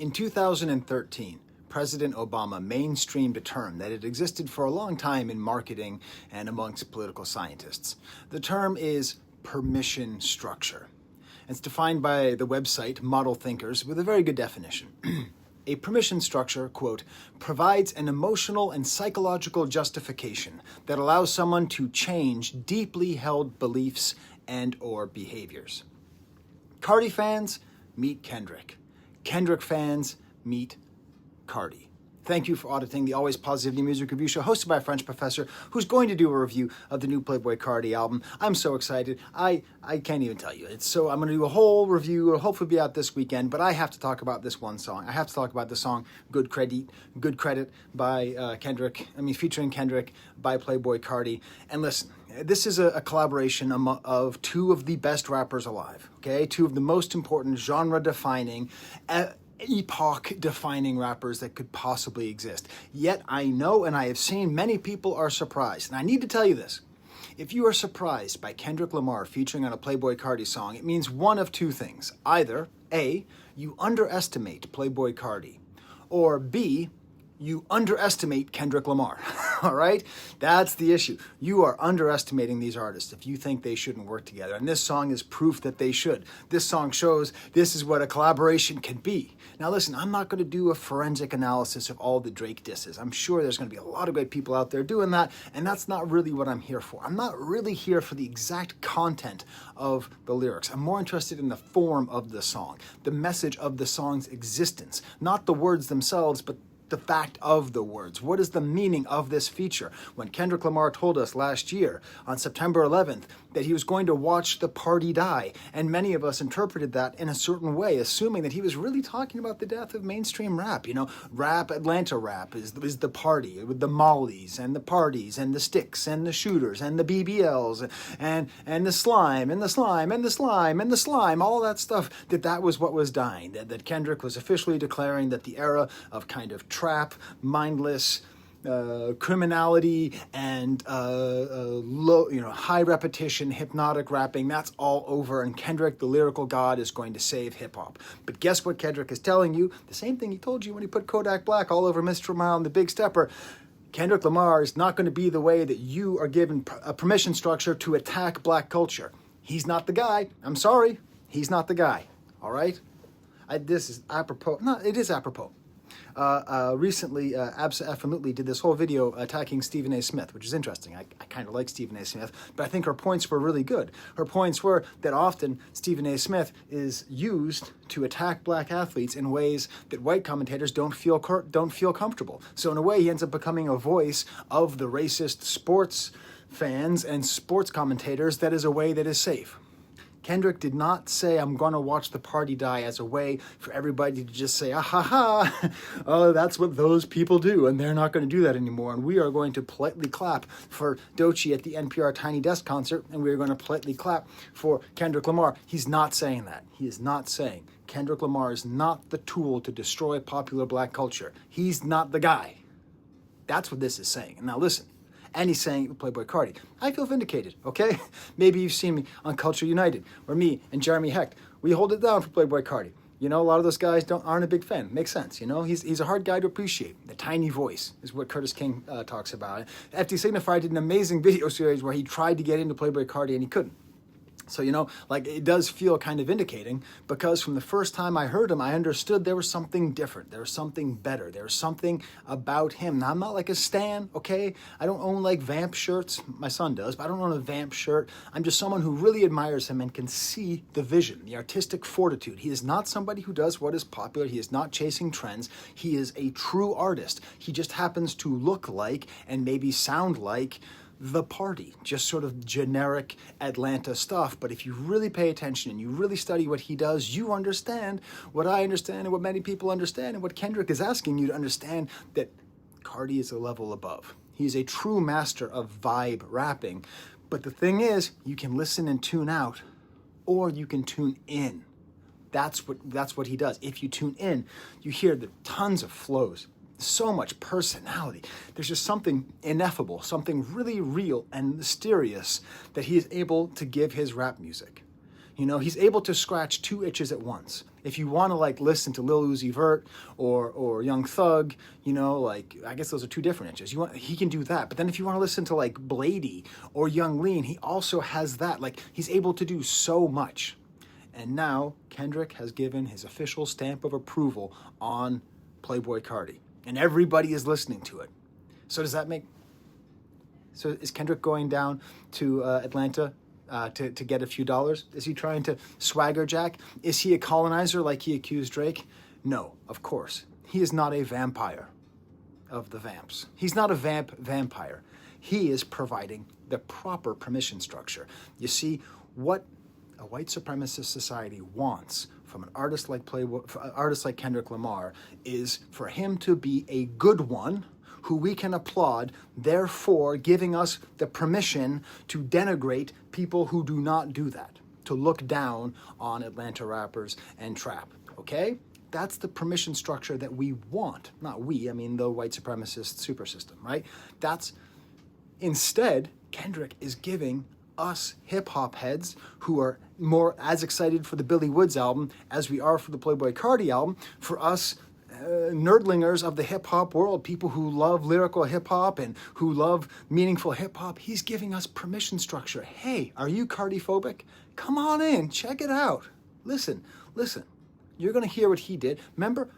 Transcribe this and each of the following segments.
In 2013, President Obama mainstreamed a term that had existed for a long time in marketing and amongst political scientists. The term is permission structure. It's defined by the website Model Thinkers with a very good definition. A permission structure, quote, provides an emotional and psychological justification that allows someone to change deeply held beliefs and or behaviors. Cardi fans, meet Kendrick. Kendrick fans, meet Cardi. Thank you for auditing the Always Positivity Music Review Show, hosted by a French professor who's going to do a review of the new Playboi Carti album. I'm so excited. I can't even tell you. I'm going to do a whole review. It'll hopefully be out this weekend, but I have to talk about this one song. I have to talk about the song Good Credit by featuring Kendrick by Playboi Carti. And listen, this is a collaboration of two of the best rappers alive, okay? Two of the most important genre-defining, epoch-defining rappers that could possibly exist. Yet I know and I have seen many people are surprised. And I need to tell you this. If you are surprised by Kendrick Lamar featuring on a Playboi Carti song, it means one of two things. Either A, you underestimate Playboi Carti, or B, you underestimate Kendrick Lamar, all right? That's the issue. You are underestimating these artists if you think they shouldn't work together. And this song is proof that they should. This song shows this is what a collaboration can be. Now listen, I'm not going to do a forensic analysis of all the Drake disses. I'm sure there's going to be a lot of great people out there doing that, and that's not really what I'm here for. I'm not really here for the exact content of the lyrics. I'm more interested in the form of the song, the message of the song's existence, not the words themselves, but the fact of the words. What is the meaning of this feature? When Kendrick Lamar told us last year on September 11th that he was going to watch the party die, and many of us interpreted that in a certain way, assuming that he was really talking about the death of mainstream rap. You know, Atlanta rap is the party with the mollies and the parties and the sticks and the shooters and the BBLs and the slime and the slime and the slime and the slime, all that stuff, that was what was dying, that Kendrick was officially declaring that the era of kind of trap, mindless criminality and high repetition, hypnotic rapping, that's all over, and Kendrick, the lyrical god, is going to save hip-hop. But guess what Kendrick is telling you? The same thing he told you when he put Kodak Black all over Mr. Mile and the Big Stepper. Kendrick Lamar is not going to be the way that you are given a permission structure to attack black culture. He's not the guy. I'm sorry. He's not the guy. All right? This is apropos. No, it is apropos. Recently, Absolutely did this whole video attacking Stephen A. Smith, which is interesting. I kind of like Stephen A. Smith, but I think her points were really good. Her points were that often Stephen A. Smith is used to attack black athletes in ways that white commentators don't feel comfortable. So in a way, he ends up becoming a voice of the racist sports fans and sports commentators that is a way that is safe. Kendrick did not say, I'm going to watch the party die as a way for everybody to just say, ah ha ha, oh, that's what those people do, and they're not going to do that anymore, and we are going to politely clap for Doechii at the NPR Tiny Desk concert, and we are going to politely clap for Kendrick Lamar. He's not saying that. He is not saying Kendrick Lamar is not the tool to destroy popular black culture. He's not the guy. That's what this is saying. And now listen. And he's saying Playboi Carti. I feel vindicated, okay? Maybe you've seen me on Culture United, where me and Jeremy Hecht, we hold it down for Playboi Carti. You know, a lot of those guys aren't a big fan. Makes sense, you know? He's a hard guy to appreciate. The tiny voice is what Curtis King talks about. FD Signify did an amazing video series where he tried to get into Playboi Carti and he couldn't. So, you know, like, it does feel kind of vindicating, because from the first time I heard him, I understood there was something different. There was something better. There was something about him. Now, I'm not like a stan, okay? I don't own, like, Vamp shirts. My son does, but I don't own a Vamp shirt. I'm just someone who really admires him and can see the vision, the artistic fortitude. He is not somebody who does what is popular. He is not chasing trends. He is a true artist. He just happens to look like and maybe sound like the party, just sort of generic Atlanta stuff. But if you really pay attention and you really study what he does, you understand what I understand and what many people understand and what Kendrick is asking you to understand, that Cardi is a level above. He is a true master of vibe rapping. But the thing is, you can listen and tune out, or you can tune in. That's what he does. If you tune in, you hear the tons of flows, so much personality. There's just something ineffable, something really real and mysterious that he is able to give his rap music. You know, he's able to scratch two itches at once. If you want to like listen to Lil Uzi Vert or Young Thug, you know, like I guess those are two different inches. He can do that. But then if you want to listen to like Blady or Young Lean, he also has that. Like he's able to do so much. And now Kendrick has given his official stamp of approval on Playboi Carti, and everybody is listening to it. So is Kendrick going down to Atlanta to get a few dollars? Is he trying to swagger jack? Is he a colonizer like he accused Drake? No, of course. He is not a vampire of the vamps. He's not a vampire. He is providing the proper permission structure. You see, what a white supremacist society wants from an artist like Kendrick Lamar is for him to be a good one who we can applaud, therefore giving us the permission to denigrate people who do not do that, to look down on Atlanta rappers and trap, okay? That's the permission structure that we want. Not we, I mean the white supremacist super system, right? Instead, Kendrick is giving us hip-hop heads who are more as excited for the Billy Woods album as we are for the Playboi Carti album, for us nerdlingers of the hip-hop world, people who love lyrical hip-hop and who love meaningful hip-hop. He's giving us permission structure. Hey, are you Cardi-phobic? Come on in, check it out. Listen. You're going to hear what he did. Remember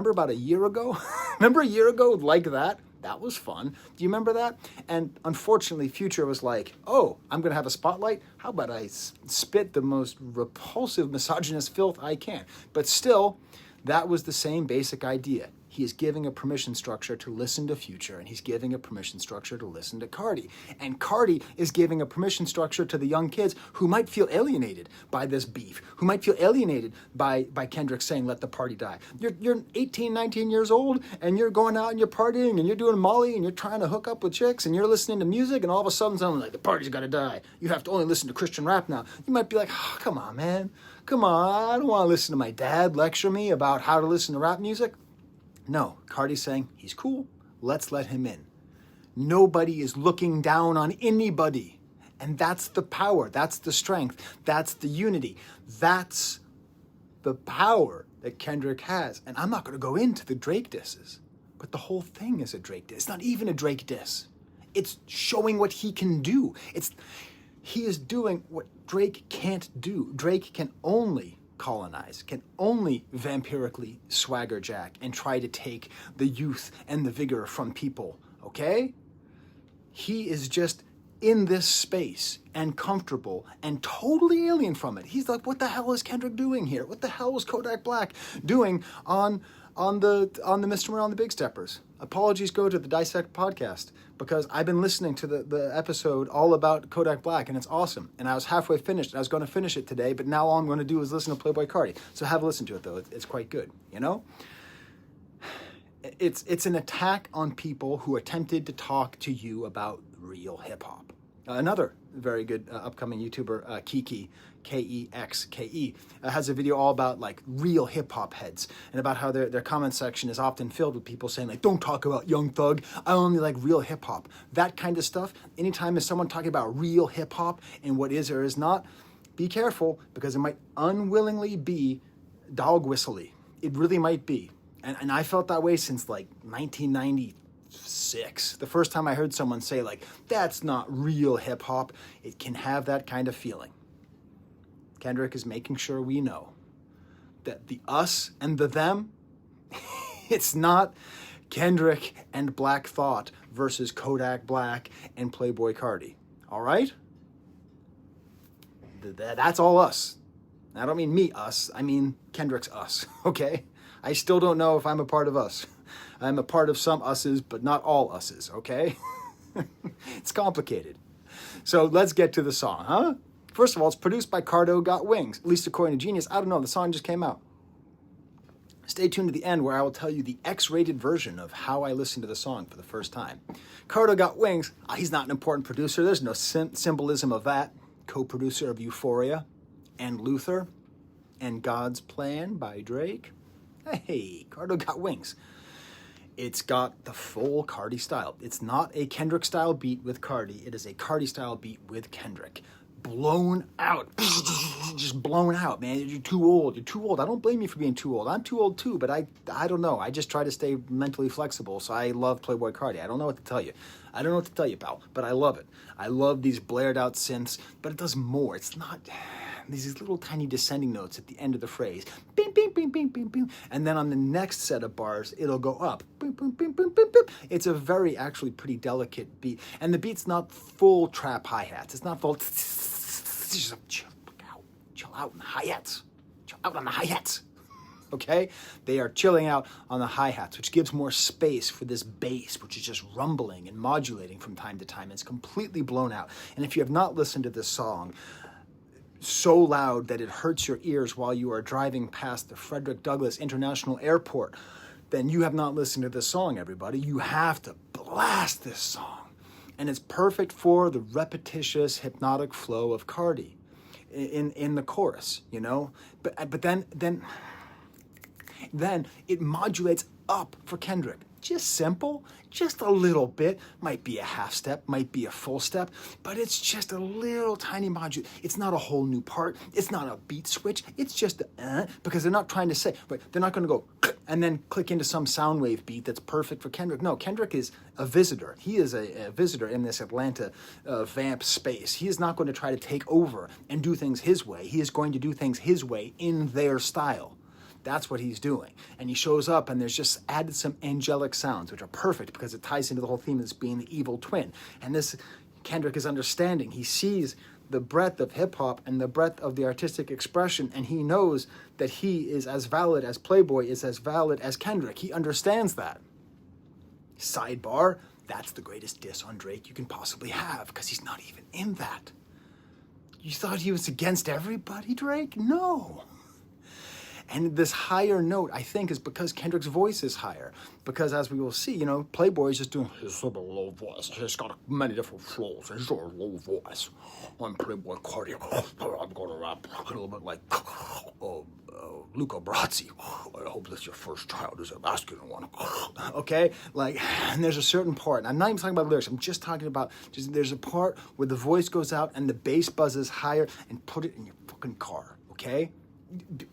about a year ago? Remember a year ago like that? That was fun. Do you remember that? And unfortunately, Future was like, oh, I'm going to have a spotlight? How about I spit the most repulsive misogynist filth I can? But still, that was the same basic idea. He is giving a permission structure to listen to Future, and he's giving a permission structure to listen to Cardi. And Cardi is giving a permission structure to the young kids who might feel alienated by this beef, who might feel alienated by Kendrick saying, let the party die. You're 18, 19 years old, and you're going out and you're partying, and you're doing Molly, and you're trying to hook up with chicks, and you're listening to music, and all of a sudden someone's like, the party's gotta die. You have to only listen to Christian rap now. You might be like, oh, come on, man. Come on, I don't want to listen to my dad lecture me about how to listen to rap music. No, Cardi's saying, he's cool, let's let him in. Nobody is looking down on anybody. And that's the power, that's the strength, that's the unity. That's the power that Kendrick has. And I'm not going to go into the Drake disses, but the whole thing is a Drake diss. It's not even a Drake diss. It's showing what he can do. He is doing what Drake can't do. Drake can only colonize, can only vampirically swagger jack and try to take the youth and the vigor from people, okay? He is just in this space and comfortable and totally alien from it. He's like, what the hell is Kendrick doing here? What the hell was Kodak Black doing on the Mr. Morale and the Big Steppers? Apologies go to the Dissect podcast, because I've been listening to the episode all about Kodak Black, and it's awesome. And I was halfway finished. I was going to finish it today, but now all I'm going to do is listen to Playboi Carti. So have a listen to it, though. It's quite good, you know? It's an attack on people who attempted to talk to you about real hip-hop. Another very good upcoming YouTuber, Kiki, Kexke, has a video all about like real hip-hop heads and about how their comment section is often filled with people saying like, don't talk about Young Thug, I only like real hip-hop. That kind of stuff. Anytime is someone talking about real hip-hop and what is or is not, be careful, because it might unwillingly be dog whistly. It really might be. And I felt that way since like 1996. The first time I heard someone say like, that's not real hip hop, it can have that kind of feeling. Kendrick is making sure we know that the us and the them, it's not Kendrick and Black Thought versus Kodak Black and Playboi Carti. All right? That's all us. I don't mean me, us. I mean Kendrick's us, okay? I still don't know if I'm a part of us. I'm a part of some us's, but not all us's, okay? It's complicated. So let's get to the song, huh? First of all, it's produced by Cardo Got Wings, at least according to Genius. I don't know, the song just came out. Stay tuned to the end where I will tell you the X-rated version of how I listened to the song for the first time. Cardo Got Wings, he's not an important producer. There's no symbolism of that. Co-producer of Euphoria and Luther and God's Plan by Drake. Hey, Cardo Got Wings. It's got the full Cardi style. It's not a Kendrick style beat with Cardi. It is a Cardi style beat with Kendrick. blown out. Just blown out, man. You're too old. You're too old. I don't blame you for being too old. I'm too old too, but I don't know. I just try to stay mentally flexible, so I love Playboi Carti. I don't know what to tell you. I don't know what to tell you, pal, but I love it. I love these blared out synths, but it does more. It's not these little tiny descending notes at the end of the phrase. Bing, bing, bing, bing, bing, bing. And then on the next set of bars, it'll go up. Bing, bing, bing, bing, bing, bing. It's a very, actually pretty delicate beat. And the beat's not full trap hi-hats. It's not full... Chill out on the hi-hats. Chill out on the hi-hats. Okay? They are chilling out on the hi-hats, which gives more space for this bass, which is just rumbling and modulating from time to time. It's completely blown out. And if you have not listened to this song, so loud that it hurts your ears while you are driving past the Frederick Douglass International Airport, then you have not listened to this song, everybody. You have to blast this song. And it's perfect for the repetitious, hypnotic flow of Cardi in the chorus, you know? But then it modulates up for Kendrick. Just simple, just a little bit. Might be a half step, might be a full step, but it's just a little tiny module. It's not a whole new part. It's not a beat switch. It's just because they're not trying to say, right, they're not going to go and then click into some sound wave beat that's perfect for Kendrick. No, Kendrick is a visitor. He is a visitor in this Atlanta vamp space. He is not going to try to take over and do things his way. He is going to do things his way in their style. That's what he's doing. And he shows up and there's just added some angelic sounds, which are perfect because it ties into the whole theme of this being the evil twin. And this, Kendrick is understanding. He sees the breadth of hip-hop and the breadth of the artistic expression, and he knows that he is as valid as Playboi is as valid as Kendrick. He understands that. Sidebar, that's the greatest diss on Drake you can possibly have because he's not even in that. You thought he was against everybody, Drake? No. And this higher note, I think, is because Kendrick's voice is higher. Because as we will see, you know, Playboi is just doing his sort of low voice. He's got many different flows. He's got a low voice. I'm Playboi Carti. I'm going to rap a little bit like Luca Brasi. I hope that your first child is a masculine one. Okay? Like, and there's a certain part. And I'm not even talking about lyrics. I'm just talking about, there's a part where the voice goes out and the bass buzzes higher, and put it in your fucking car. Okay?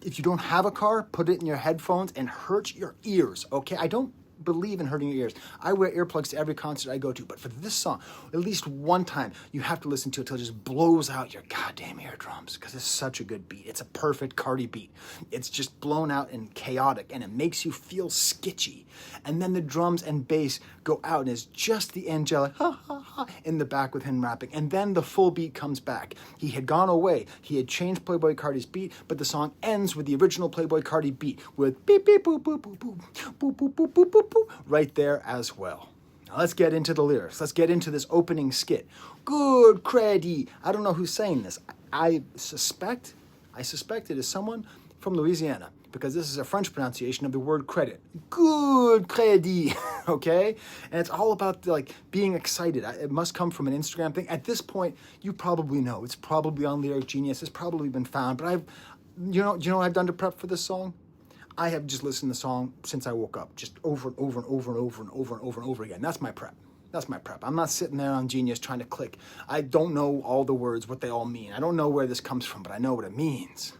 If you don't have a car, put it in your headphones and hurt your ears, okay? I don't believe in hurting your ears. I wear earplugs to every concert I go to, but for this song, at least one time, you have to listen to it till it just blows out your goddamn eardrums because it's such a good beat. It's a perfect Cardi beat. It's just blown out and chaotic, and it makes you feel skitchy. And then the drums and bass go out, and it's just the angelic ha ha ha in the back with him rapping. And then the full beat comes back. He had gone away. He had changed Playboi Carti's beat, but the song ends with the original Playboi Carti beat with beep beep boop boop boop boop boop boop boop boop boop boop right there as well. Now let's get into the lyrics. Let's get into this opening skit. Good credit. I don't know who's saying this. I suspect it is someone from Louisiana, because this is a French pronunciation of the word credit. Good credit, okay? And it's all about like being excited. It must come from an Instagram thing. At this point, you probably know. It's probably on Lyric Genius. It's probably been found. But you know what I've done to prep for this song? I have just listened to the song since I woke up, just over and over and over and over and over and over and over again. That's my prep. That's my prep. I'm not sitting there on Genius trying to click. I don't know all the words, what they all mean. I don't know where this comes from, but I know what it means.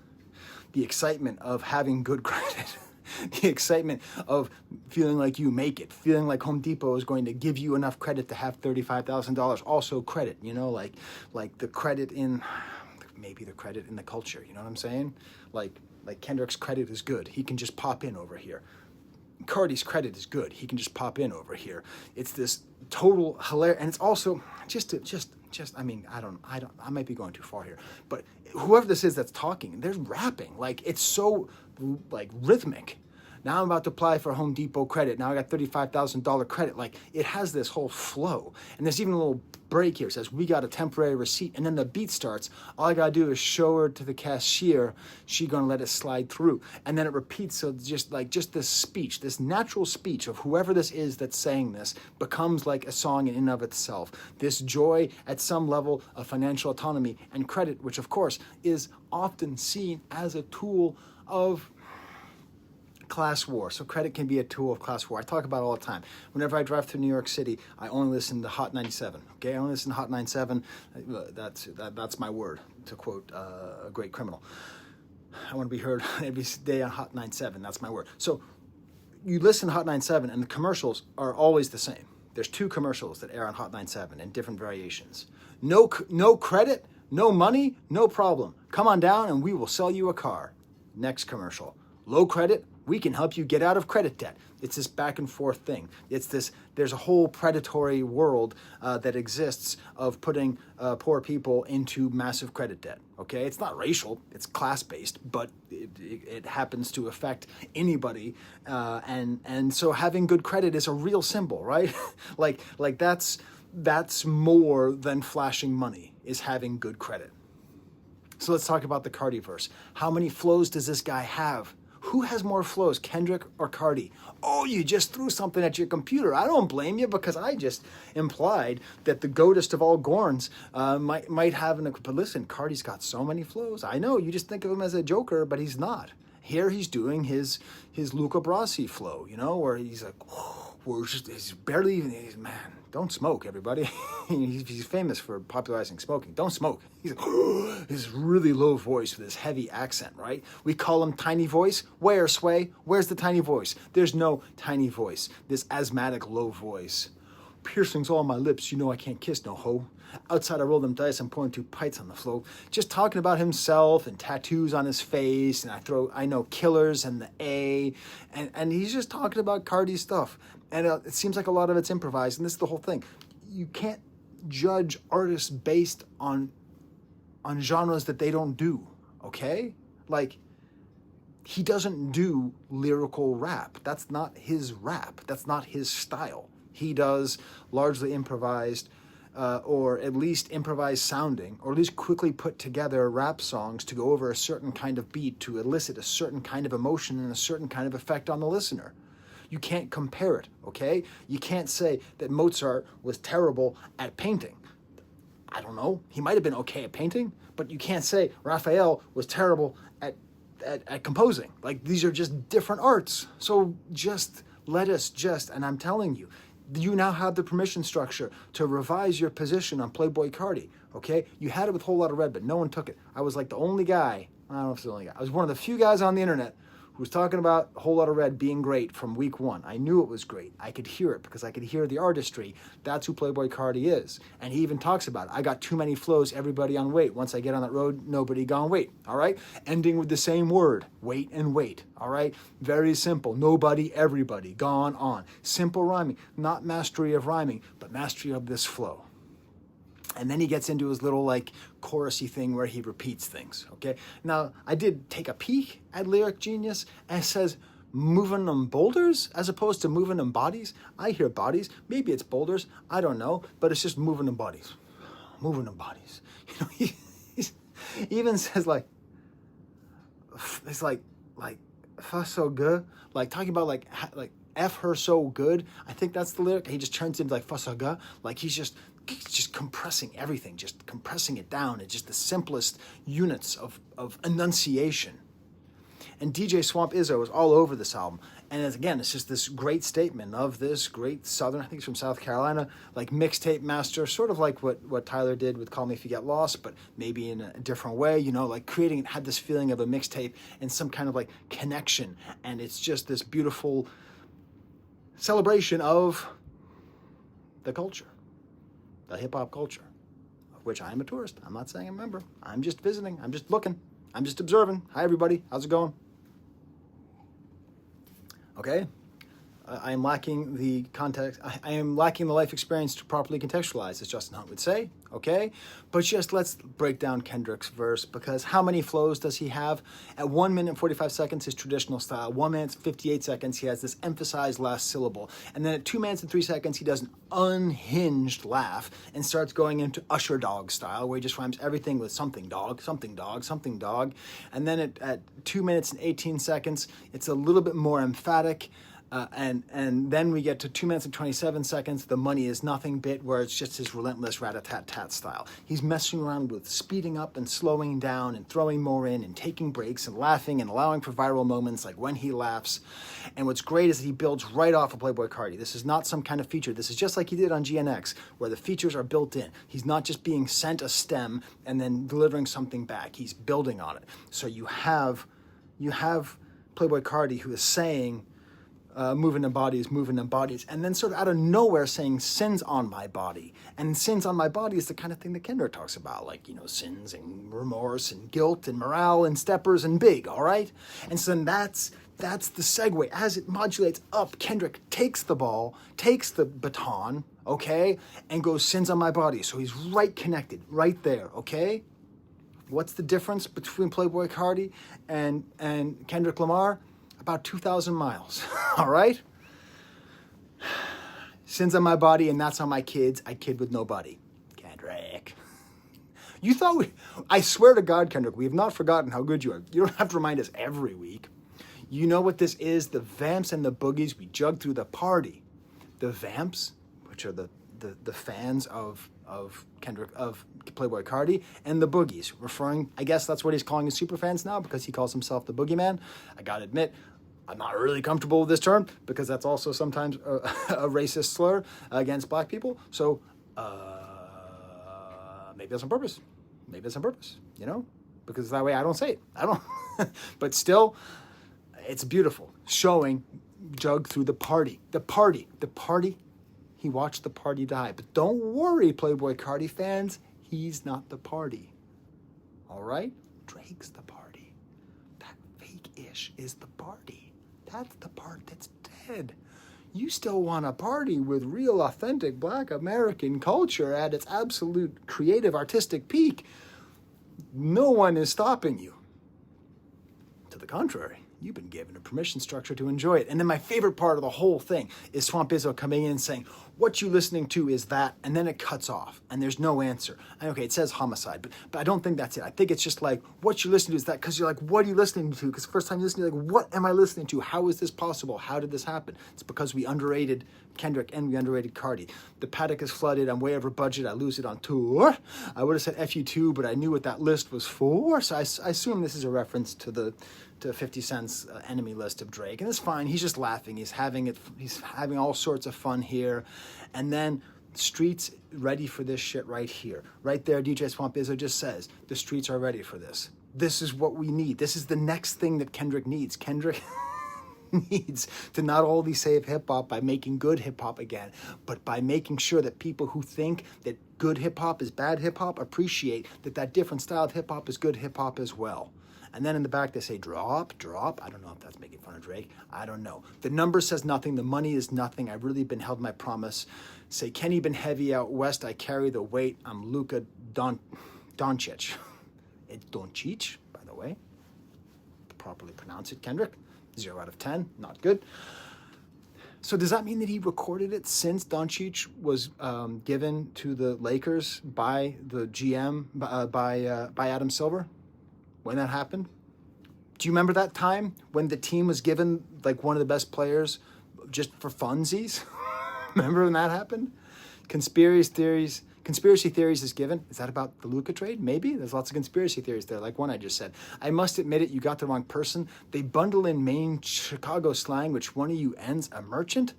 The excitement of having good credit, the excitement of feeling like you make it, feeling like Home Depot is going to give you enough credit to have $35,000. Also credit, you know, like the credit in, maybe the credit in the culture, you know what I'm saying? Like Kendrick's credit is good. He can just pop in over here. Cardi's credit is good. He can just pop in over here. It's this total hilarious, and it's also just I mean, I might be going too far here, but whoever this is that's talking, they're rapping. Like, it's so, like, rhythmic. Now I'm about to apply for Home Depot credit. Now I got $35,000 credit. Like, it has this whole flow. And there's even a little break here. It says, we got a temporary receipt. And then the beat starts. All I got to do is show her to the cashier. She going to let it slide through. And then it repeats. So just this speech, this natural speech of whoever this is that's saying this becomes like a song in and of itself. This joy at some level of financial autonomy and credit, which of course is often seen as a tool of class war. So credit can be a tool of class war. I talk about it all the time. Whenever I drive through New York City, I only listen to Hot 97. Okay, I only listen to Hot 97. That's my word, to quote a great criminal. I want to be heard every day on Hot 97. That's my word. So you listen to Hot 97, and the commercials are always the same. There's 2 commercials that air on Hot 97 in different variations. No credit, no money, no problem. Come on down and we will sell you a car. Next commercial. Low credit, we can help you get out of credit debt. It's this back and forth thing. There's a whole predatory world that exists of putting poor people into massive credit debt. Okay, it's not racial, it's class-based, but it happens to affect anybody. And so having good credit is a real symbol, right? like that's more than flashing money, is having good credit. So let's talk about the Cardi verse. How many flows does this guy have? Who has more flows, Kendrick or Cardi? Oh, you just threw something at your computer. I don't blame you, because I just implied that the goatest of all Gorns might have but listen, Cardi's got so many flows. I know, you just think of him as a joker, but he's not. Here he's doing his Luca Brasi flow, where he's like, he's barely even, man, don't smoke, everybody. He's famous for popularizing smoking. Don't smoke. He's like, his really low voice with his heavy accent, right? We call him tiny voice. Where, Sway? Where's the tiny voice? There's no tiny voice. This asthmatic low voice. Piercings all on my lips. I can't kiss no hoe. Outside I roll them dice, I'm pouring 2 pints on the floor. Just talking about himself and tattoos on his face, and I know killers and the A, and he's just talking about Cardi stuff. And it seems like a lot of it's improvised, and this is the whole thing. You can't judge artists based on genres that they don't do, okay? Like, he doesn't do lyrical rap. That's not his rap. That's not his style. He does largely improvised, or at least improvised sounding, or at least quickly put together rap songs to go over a certain kind of beat to elicit a certain kind of emotion and a certain kind of effect on the listener. You can't compare it, okay? You can't say that Mozart was terrible at painting. I don't know. He might have been okay at painting, but you can't say Raphael was terrible at composing. Like, these are just different arts. So just let us and I'm telling you, you now have the permission structure to revise your position on Playboi Carti, okay? You had it with Whole Lotta Red, but no one took it. I was like the only guy, I don't know if it's the only guy, I was one of the few guys on the internet who was talking about Whole Lotta Red being great from week 1. I knew it was great. I could hear it because I could hear the artistry. That's who Playboi Carti is. And he even talks about it. I got too many flows, everybody on wait. Once I get on that road, nobody gone wait, all right? Ending with the same word, wait and wait, all right? Very simple. Nobody, everybody, gone on. Simple rhyming, not mastery of rhyming, but mastery of this flow. And then he gets into his little like chorusy thing where he repeats things, okay? Now, I did take a peek at Lyric Genius, and it says moving them boulders as opposed to moving them bodies. I hear bodies. Maybe it's boulders. I don't know. But it's just moving them bodies. Moving them bodies. He even says like, it's like fuss so good. Like talking about like F her so good. I think that's the lyric. He just turns into like fuss so good. Like he's just compressing everything, just compressing it down. It's just the simplest units of enunciation. And DJ Swamp Izzo is all over this album. And it's just this great statement of this great Southern, I think it's from South Carolina, like mixtape master, sort of like what Tyler did with Call Me If You Get Lost, but maybe in a different way, like creating, it had this feeling of a mixtape and some kind of like connection. And it's just this beautiful celebration of the culture. The hip-hop culture, of which I am a tourist. I'm not saying I'm a member. I'm just visiting. I'm just looking. I'm just observing. Hi, everybody. How's it going? Okay. I am lacking the context. I am lacking the life experience to properly contextualize, as Justin Hunt would say. Okay. But just let's break down Kendrick's verse, because how many flows does he have? At 1 minute and 45 seconds, his traditional style. 1 minute and 58 seconds, he has this emphasized last syllable. And then at 2 minutes and 3 seconds, he does an unhinged laugh and starts going into Usher Dog style, where he just rhymes everything with something dog, something dog, something dog. And then at 2 minutes and 18 seconds, it's a little bit more emphatic. And then we get to 2 minutes and 27 seconds, the money is nothing bit, where it's just his relentless rat-a-tat-tat style. He's messing around with speeding up and slowing down and throwing more in and taking breaks and laughing and allowing for viral moments like when he laughs. And what's great is that he builds right off of Playboi Carti. This is not some kind of feature. This is just like he did on GNX, where the features are built in. He's not just being sent a stem and then delivering something back. He's building on it. So you have Playboi Carti, who is saying, moving them bodies, and then sort of out of nowhere saying sins on my body. And sins on my body is the kind of thing that Kendrick talks about, like, sins and remorse and guilt and morale and steppers and big, all right? And so then that's the segue. As it modulates up, Kendrick takes the ball, takes the baton, okay, and goes sins on my body. So he's right connected, right there, okay? What's the difference between Playboi Carti and Kendrick Lamar? About 2,000 miles, all right? Sins on my body, and that's on my kids. I kid with nobody. Kendrick. You thought I swear to God, Kendrick, we have not forgotten how good you are. You don't have to remind us every week. You know what this is? The vamps and the boogies we jug through the party. The vamps, which are the fans of Kendrick, of Playboi Carti, and the boogies, referring, I guess that's what he's calling his super fans now, because he calls himself the boogeyman. I gotta admit, I'm not really comfortable with this term, because that's also sometimes a racist slur against black people. So maybe that's on purpose. Because that way I don't say it. I don't. But still, it's beautiful. Showing jug through the party. He watched the party die. But don't worry, Playboi Carti fans. He's not the party. All right? Drake's the party. That fake-ish is the party. That's the part that's dead. You still want to party with real, authentic Black American culture at its absolute creative, artistic peak. No one is stopping you. To the contrary. You've been given a permission structure to enjoy it. And then my favorite part of the whole thing is Swamp Izzo coming in and saying, what you listening to is that, and then it cuts off, and there's no answer. Okay, it says homicide, but I don't think that's it. I think it's just like, what you listening to is that, because you're like, what are you listening to? Because the first time you listen, you're like, what am I listening to? How is this possible? How did this happen? It's because we underrated Kendrick and we underrated Cardi. The paddock is flooded. I'm way over budget. I lose it on tour. I would have said FU2, but I knew what that list was for, so I assume this is a reference to 50 Cent's enemy list of Drake, and it's fine. He's just laughing. He's having all sorts of fun here, and then streets ready for this shit right here, right there. DJ Swamp Izzo just says the streets are ready for this. This is what we need. This is the next thing that Kendrick needs. Kendrick needs to not only save hip hop by making good hip hop again, but by making sure that people who think that good hip hop is bad hip hop appreciate that different style of hip hop is good hip hop as well. And then in the back they say, drop. I don't know if that's making fun of Drake. I don't know. The number says nothing. The money is nothing. I've really been held my promise. Say, Kenny been heavy out west. I carry the weight. I'm Luka Doncic. It's Doncic, by the way. Properly pronounce it, Kendrick. 0 out of 10. Not good. So does that mean that he recorded it since Doncic was given to the Lakers by the GM, by Adam Silver? When that happened? Do you remember that time when the team was given like one of the best players just for funsies? Remember when that happened? Conspiracy theories is given. Is that about the Luka trade? Maybe. There's lots of conspiracy theories there, like one I just said. I must admit it, you got the wrong person. They bundle in main Chicago slang, which one of you ends a merchant?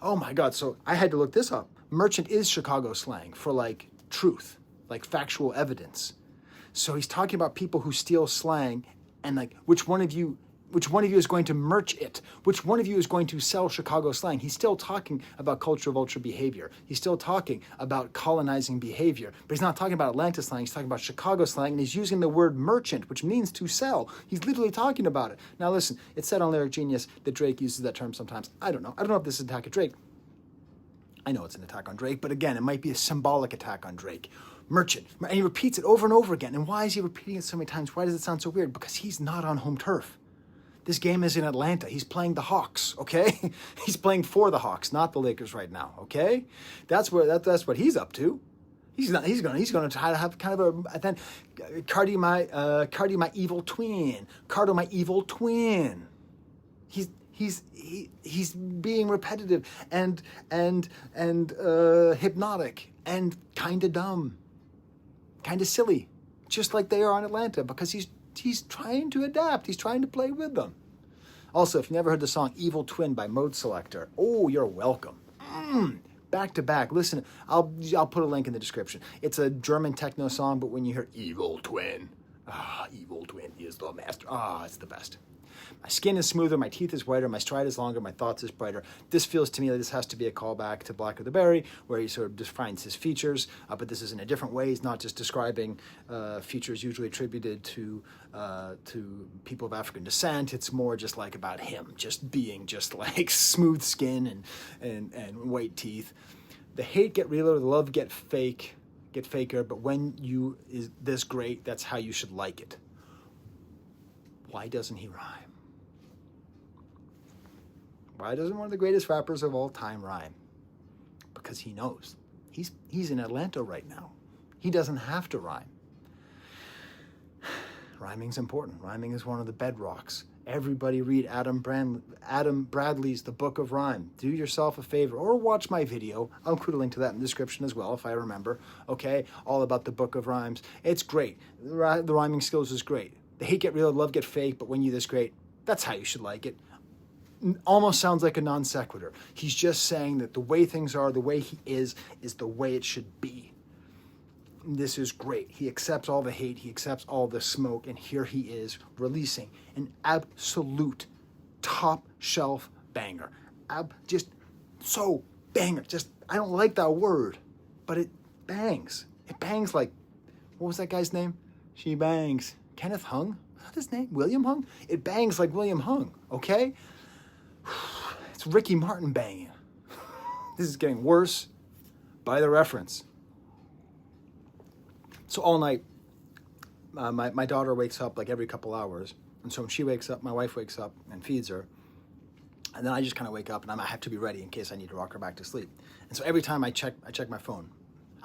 Oh my God, so I had to look this up. Merchant is Chicago slang for like truth, like factual evidence. So he's talking about people who steal slang and like, which one of you is going to merch it? Which one of you is going to sell Chicago slang? He's still talking about culture vulture behavior. He's still talking about colonizing behavior, but he's not talking about Atlanta slang. He's talking about Chicago slang, and he's using the word merchant, which means to sell. He's literally talking about it. Now listen, it's said on Lyric Genius that Drake uses that term sometimes. I don't know if this is an attack at Drake. I know it's an attack on Drake, but again, it might be a symbolic attack on Drake. Merchant. And he repeats it over and over again. And why is he repeating it so many times? Why does it sound so weird? Because he's not on home turf. This game is in Atlanta. He's playing the Hawks, okay? He's playing for the Hawks, not the Lakers right now, okay? That's what he's up to. He's gonna try to have kind of Cardi my evil twin. Cardo my evil twin. He's being repetitive and hypnotic and kind of dumb, kind of silly, just like they are in Atlanta, because he's trying to adapt. He's trying to play with them. Also, if you never heard the song Evil Twin by Mode Selector, oh, you're welcome. Back to back. Listen, I'll put a link in the description. It's a German techno song, but when you hear Evil Twin, Evil Twin is the master. It's the best. My skin is smoother, my teeth is whiter, my stride is longer, my thoughts is brighter. This feels to me like this has to be a callback to Black of the Berry, where he sort of defines his features, but this is in a different way. He's not just describing features usually attributed to people of African descent. It's more just like about him, just being just like smooth skin and white teeth. The hate get realer, the love get faker, but when you is this great, that's how you should like it. Why doesn't he rhyme? Why doesn't one of the greatest rappers of all time rhyme? Because he knows. He's in Atlanta right now. He doesn't have to rhyme. Rhyming's important. Rhyming is one of the bedrocks. Everybody read Adam Bradley's The Book of Rhyme. Do yourself a favor, or watch my video. I'll include a link to that in the description as well, if I remember. Okay? All about the Book of Rhymes. It's great. The rhyming skills is great. The hate get real, love get fake, but when you this great, that's how you should like it. Almost sounds like a non sequitur. He's just saying that the way things are, the way he is the way it should be. This is great. He accepts all the hate, he accepts all the smoke, and here he is releasing an absolute top shelf banger. Just so banger. I don't like that word, but it bangs. It bangs like, what was that guy's name? She bangs. Kenneth Hung? Is that his name? William Hung? It bangs like William Hung, okay? It's Ricky Martin banging. This is getting worse by the reference. So all night, my daughter wakes up like every couple hours. And so when she wakes up, my wife wakes up and feeds her. And then I just kind of wake up and I have to be ready in case I need to rock her back to sleep. And so every time I check my phone.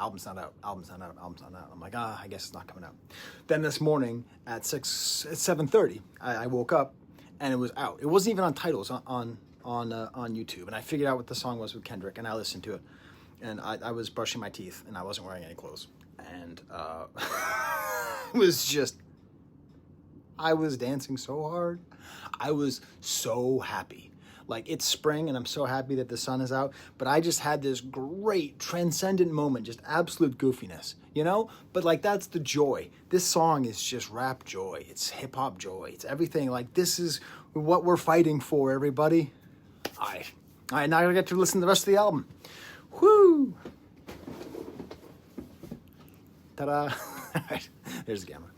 Album's not out. I'm like, I guess it's not coming out. Then this morning at 7:30, I woke up and it was out. It wasn't even on titles on YouTube. And I figured out what the song was with Kendrick and I listened to it. And I was brushing my teeth and I wasn't wearing any clothes. And it was just, I was dancing so hard. I was so happy. Like, it's spring and I'm so happy that the sun is out, but I just had this great transcendent moment, just absolute goofiness, you know? But like, that's the joy. This song is just rap joy. It's hip hop joy. It's everything. Like, this is what we're fighting for, everybody. All right, now I get to listen to the rest of the album. Whoo! Ta-da. All right, there's the camera.